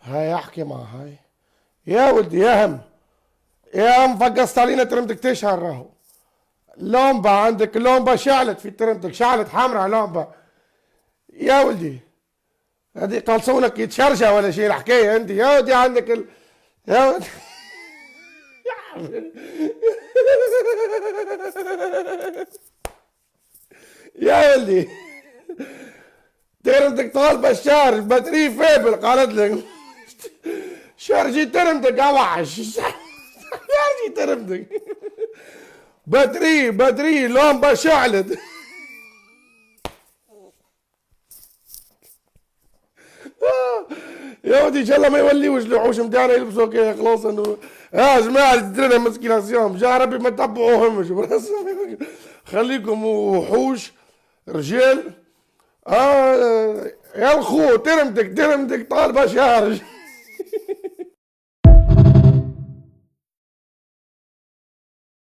هاي احكي مع هاي. يا ولدي يا هم فقصت علينا ترمتك تشهر راهو. لومبا عندك لومبا شعلت في ترمتك، شعلت حمراء لومبا. يا ولدي هذه قلصونك يتشرشى ولا شيء الحكايه انت يا ولدي عندك يا ولدي يا ولدي ترمتك طالبه الشارج باتري فيبل قالت لك شارجي ترمتك اوحش شارجي ترمتك باتري لمبه شعلت. يا ودي ان شاء الله ما يوليوش الوحوش متاعنا يلبسوا كي خلاص انه يا جماعه تدرنا مسكيناسيون يا ربي ما تتبعوهمش خليكم وحوش رجال. يا الخو ترمتك طالبه شارج.